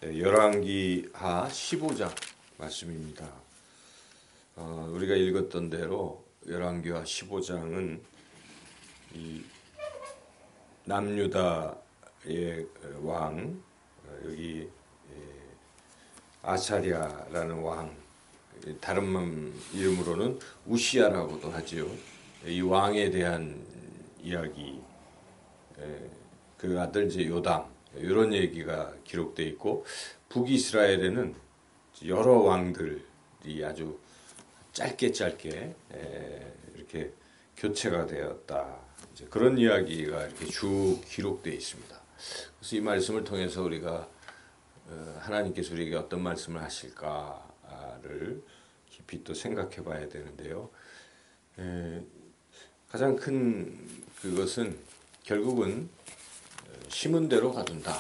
열왕기하 15장 말씀입니다. 우리가 읽었던 대로 열왕기하 15장은 이 남유다의 왕, 여기 아사랴라는 왕, 다른 이름으로는 우시야라고도 하지요. 이 왕에 대한 이야기, 그 아들 이제 요담, 이런 얘기가 기록되어 있고, 북이스라엘에는 여러 왕들이 아주 짧게 이렇게 교체가 되었다. 이제 그런 이야기가 이렇게 쭉 기록되어 있습니다. 그래서 이 말씀을 통해서 우리가 하나님께서 우리에게 어떤 말씀을 하실까를 깊이 또 생각해 봐야 되는데요. 가장 큰 그것은 결국은 심은 대로 거둔다.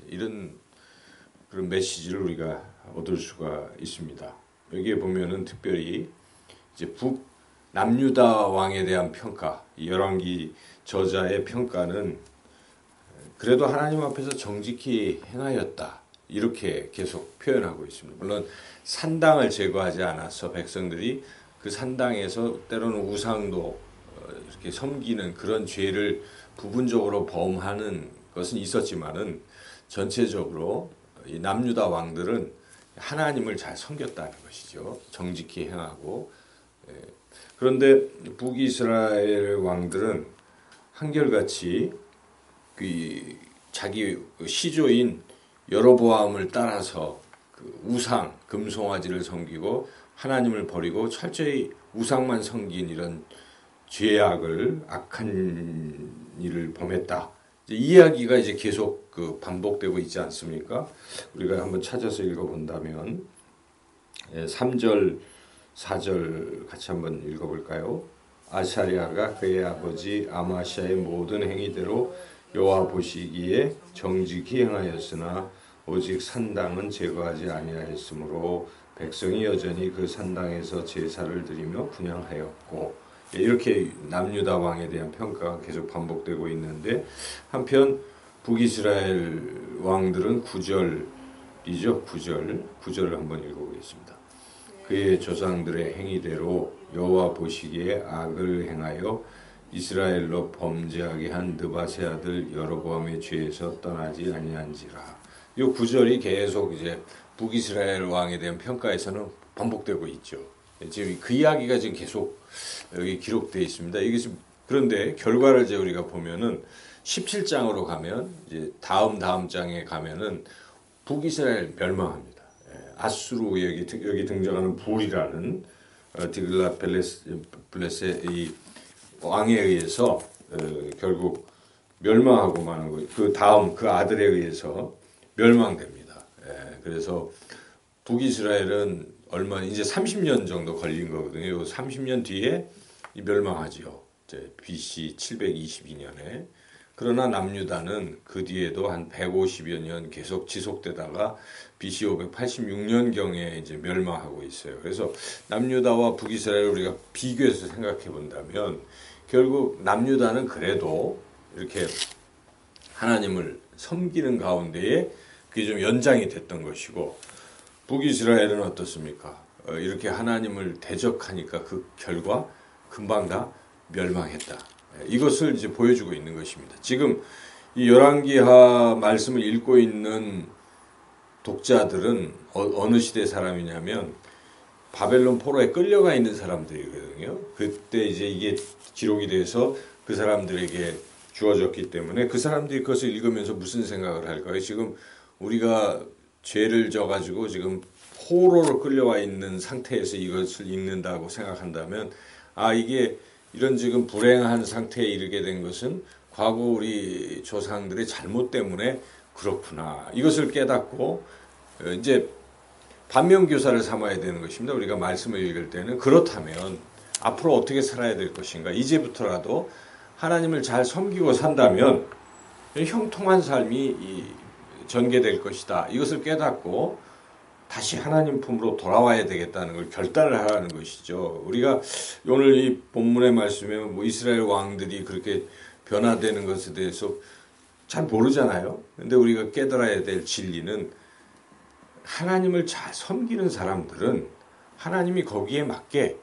이런 그런 메시지를 우리가 얻을 수가 있습니다. 여기에 보면은 특별히 이제 남유다 왕에 대한 평가, 열왕기 저자의 평가는 그래도 하나님 앞에서 정직히 행하였다. 이렇게 계속 표현하고 있습니다. 물론 산당을 제거하지 않아서 백성들이 그 산당에서 때로는 우상도 이렇게 섬기는 그런 죄를 부분적으로 범하는 것은 있었지만은 전체적으로 이 남유다 왕들은 하나님을 잘 섬겼다는 것이죠. 정직히 행하고. 그런데 북이스라엘 왕들은 한결같이 그 자기 시조인 여로보암을 따라서 그 우상, 금송아지를 섬기고 하나님을 버리고 철저히 우상만 섬긴 이런 악한 일을 범했다. 이 이야기가 이제 계속 그 반복되고 있지 않습니까? 우리가 한번 찾아서 읽어본다면 3절, 4절 같이 한번 읽어볼까요? 아사랴가 그의 아버지 아마시아의 모든 행위대로 여호와 보시기에 정직히 행하였으나 오직 산당은 제거하지 아니하였으므로 백성이 여전히 그 산당에서 제사를 드리며 분향하였고, 이렇게 남유다 왕에 대한 평가가 계속 반복되고 있는데, 한편 북이스라엘 왕들은 9절이죠. 9절을 한번 읽어보겠습니다. 그의 조상들의 행위대로 여호와 보시기에 악을 행하여 이스라엘로 범죄하게 한 느바세 아들 여로보암의 죄에서 떠나지 아니한지라. 이 9절이 계속 이제 북이스라엘 왕에 대한 평가에서는 반복되고 있죠. 지금 그 이야기가 지금 계속 여기 기록되어 있습니다. 이게 지금 그런데 결과를 이제 우리가 보면은 17장으로 가면 이제 다음 장에 가면은 북이스라엘 멸망합니다. 아수르 여기 등장하는 불이라는 디글랏필레스의 이 왕에 의해서 결국 멸망하고 마는 거예요. 그 다음 그 아들에 의해서 멸망됩니다. 그래서 북이스라엘은 이제 30년 정도 걸린 거거든요. 30년 뒤에 멸망하죠. BC 722년에. 그러나 남유다는 그 뒤에도 한 150여 년 계속 지속되다가 BC 586년경에 이제 멸망하고 있어요. 그래서 남유다와 북이스라엘을 우리가 비교해서 생각해 본다면 결국 남유다는 그래도 이렇게 하나님을 섬기는 가운데에 그게 좀 연장이 됐던 것이고, 북이스라엘은 어떻습니까? 이렇게 하나님을 대적하니까 그 결과 금방 다 멸망했다. 이것을 이제 보여주고 있는 것입니다. 지금 이 열왕기하 말씀을 읽고 있는 독자들은 어느 시대 사람이냐면 바벨론 포로에 끌려가 있는 사람들이거든요. 그때 이제 이게 기록이 돼서 그 사람들에게 주어졌기 때문에 그 사람들이 그것을 읽으면서 무슨 생각을 할까요? 지금 우리가 죄를 져가지고 지금 포로로 끌려와 있는 상태에서 이것을 읽는다고 생각한다면, 이게 이런 지금 불행한 상태에 이르게 된 것은 과거 우리 조상들의 잘못 때문에 그렇구나. 이것을 깨닫고 이제 반면교사를 삼아야 되는 것입니다. 우리가 말씀을 읽을 때는 그렇다면 앞으로 어떻게 살아야 될 것인가. 이제부터라도 하나님을 잘 섬기고 산다면 형통한 삶이 전개될 것이다. 이것을 깨닫고 다시 하나님 품으로 돌아와야 되겠다는 걸 결단을 하라는 것이죠. 우리가 오늘 이 본문의 말씀에 이스라엘 왕들이 그렇게 변화되는 것에 대해서 잘 모르잖아요. 근데 우리가 깨달아야 될 진리는 하나님을 잘 섬기는 사람들은 하나님이 거기에 맞게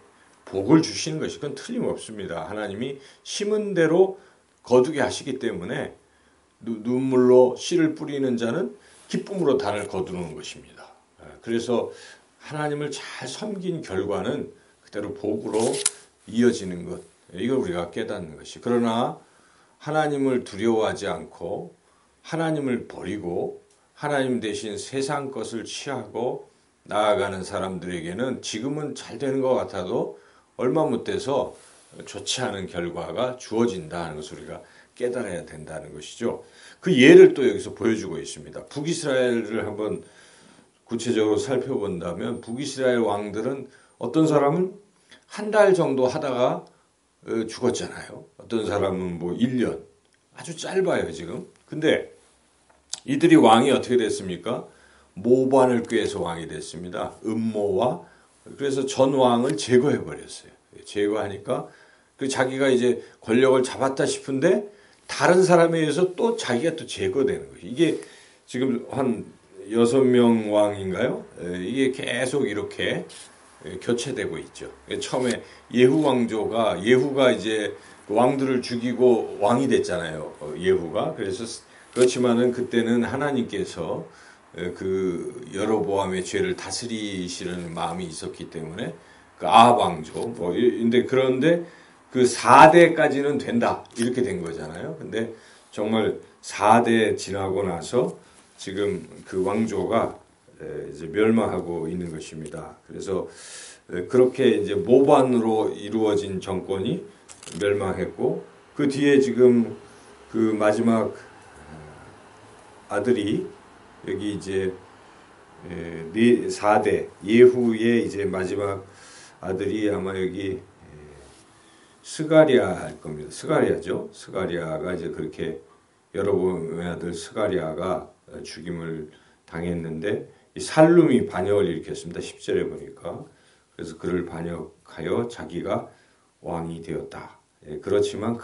복을 주시는 것이 그건 틀림없습니다. 하나님이 심은 대로 거두게 하시기 때문에 눈물로 씨를 뿌리는 자는 기쁨으로 단을 거두는 것입니다. 그래서 하나님을 잘 섬긴 결과는 그대로 복으로 이어지는 것, 이걸 우리가 깨닫는 것이. 그러나 하나님을 두려워하지 않고 하나님을 버리고 하나님 대신 세상 것을 취하고 나아가는 사람들에게는 지금은 잘 되는 것 같아도 얼마 못 돼서 좋지 않은 결과가 주어진다는 것을 우리가 깨달아야 된다는 것이죠. 그 예를 또 여기서 보여주고 있습니다. 북이스라엘을 한번 구체적으로 살펴본다면 북이스라엘 왕들은 어떤 사람은 한 달 정도 하다가 죽었잖아요. 어떤 사람은 뭐 1년. 아주 짧아요, 지금. 근데 이들이 왕이 어떻게 됐습니까? 모반을 꾀해서 왕이 됐습니다. 음모와 그래서 전 왕을 제거해 버렸어요. 제거하니까 그 자기가 이제 권력을 잡았다 싶은데 다른 사람에 의해서 또 자기가 또 제거되는 거예요. 이게 지금 한 6명 왕인가요? 이게 계속 이렇게 교체되고 있죠. 처음에 예후 왕조가 예후가 이제 왕들을 죽이고 왕이 됐잖아요. 예후가. 그래서 그렇지만은 그때는 하나님께서 그 여로보암의 죄를 다스리시는 마음이 있었기 때문에 그 아합 왕조 근데 그런데 그 4대까지는 된다 이렇게 된 거잖아요. 근데 정말 4대 지나고 나서 지금 그 왕조가 이제 멸망하고 있는 것입니다. 그래서 그렇게 이제 모반으로 이루어진 정권이 멸망했고 그 뒤에 지금 그 마지막 아들이 여기 이제 4대 예후의 이제 마지막 아들이 아마 여기 스가랴 할 겁니다. 스가랴죠. 스가랴가 이제 그렇게 여로보암의 아들 스가랴가 죽임을 당했는데 이 살룸이 반역을 일으켰습니다. 10절에 보니까. 그래서 그를 반역하여 자기가 왕이 되었다. 그렇지만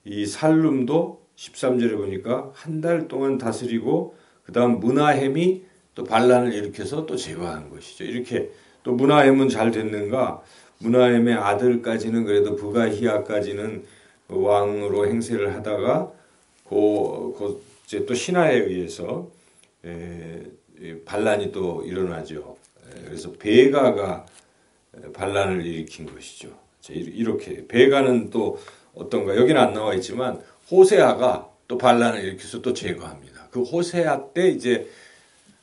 이 살룸도 13절에 보니까 한 달 동안 다스리고 그 다음 문하햄이 또 반란을 일으켜서 또 제거한 것이죠. 이렇게 또 문하햄은 잘 됐는가? 문하햄의 아들까지는 그래도 부가히야까지는 왕으로 행세를 하다가 이제 또 신하에 의해서 반란이 또 일어나죠. 그래서 베가가 반란을 일으킨 것이죠. 이렇게 베가는 또 어떤가 여기는 안 나와 있지만 호세아가 또 반란을 일으켜서 또 제거합니다. 그 호세아 때 이제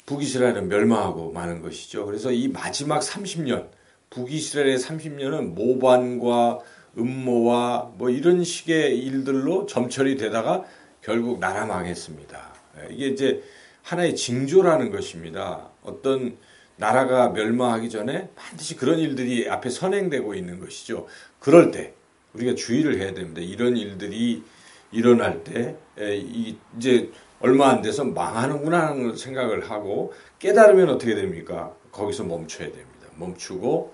북이스라엘은 멸망하고 마는 것이죠. 그래서 이 마지막 30년 북이스라엘의 30년은 모반과 음모와 뭐 이런 식의 일들로 점철이 되다가 결국 나라 망했습니다. 이게 이제 하나의 징조라는 것입니다. 어떤 나라가 멸망하기 전에 반드시 그런 일들이 앞에 선행되고 있는 것이죠. 그럴 때 우리가 주의를 해야 됩니다. 이런 일들이 일어날 때 이제 얼마 안 돼서 망하는구나 하는 생각을 하고 깨달으면 어떻게 됩니까? 거기서 멈춰야 됩니다. 멈추고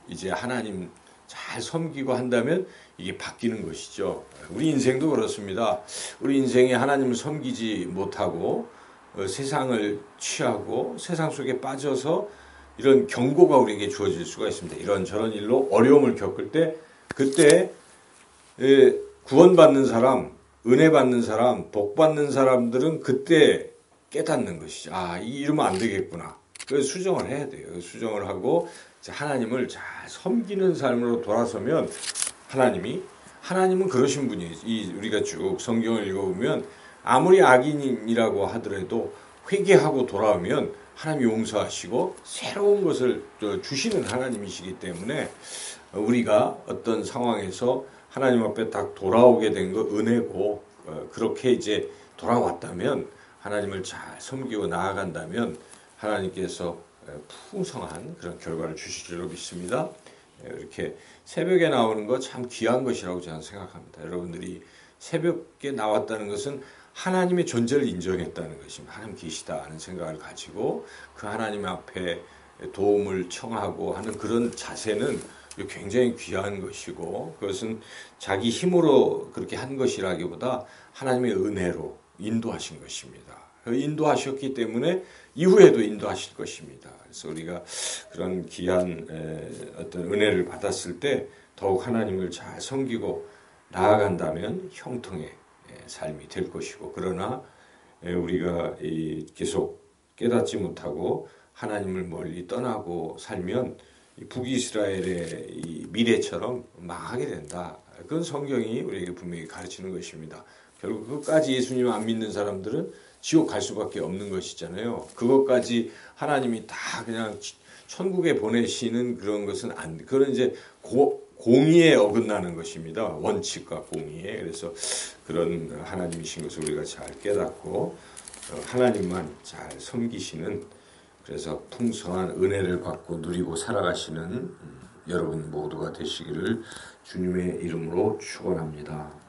이제 하나님 잘 섬기고 한다면 이게 바뀌는 것이죠. 우리 인생도 그렇습니다. 우리 인생에 하나님을 섬기지 못하고 세상을 취하고 세상 속에 빠져서 이런 경고가 우리에게 주어질 수가 있습니다. 이런저런 일로 어려움을 겪을 때 그때 구원받는 사람, 은혜 받는 사람, 복 받는 사람들은 그때 깨닫는 것이죠. 이러면 안 되겠구나. 그래서 수정을 해야 돼요. 수정을 하고 하나님을 잘 섬기는 삶으로 돌아서면 하나님은 그러신 분이에요. 우리가 쭉 성경을 읽어보면 아무리 악인이라고 하더라도 회개하고 돌아오면 하나님이 용서하시고 새로운 것을 주시는 하나님이시기 때문에 우리가 어떤 상황에서 하나님 앞에 딱 돌아오게 된 거 은혜고 그렇게 이제 돌아왔다면 하나님을 잘 섬기고 나아간다면 하나님께서 풍성한 그런 결과를 주실 줄로 믿습니다. 이렇게 새벽에 나오는 거 참 귀한 것이라고 저는 생각합니다. 여러분들이 새벽에 나왔다는 것은 하나님의 존재를 인정했다는 것입니다. 하나님 계시다는 생각을 가지고 그 하나님 앞에 도움을 청하고 하는 그런 자세는 굉장히 귀한 것이고 그것은 자기 힘으로 그렇게 한 것이라기보다 하나님의 은혜로 인도하신 것입니다. 인도하셨기 때문에 이후에도 인도하실 것입니다. 그래서 우리가 그런 귀한 어떤 은혜를 받았을 때 더욱 하나님을 잘 섬기고 나아간다면 형통의 삶이 될 것이고, 그러나 우리가 계속 깨닫지 못하고 하나님을 멀리 떠나고 살면 북이스라엘의 이 미래처럼 망하게 된다. 그건 성경이 우리에게 분명히 가르치는 것입니다. 결국 끝까지 예수님 안 믿는 사람들은 지옥 갈 수밖에 없는 것이잖아요. 그것까지 하나님이 다 그냥 천국에 보내시는 그런 것은 그건 이제 공의에 어긋나는 것입니다. 원칙과 공의에. 그래서 그런 하나님이신 것을 우리가 잘 깨닫고 하나님만 잘 섬기시는, 그래서 풍성한 은혜를 받고 누리고 살아가시는 여러분 모두가 되시기를 주님의 이름으로 축원합니다.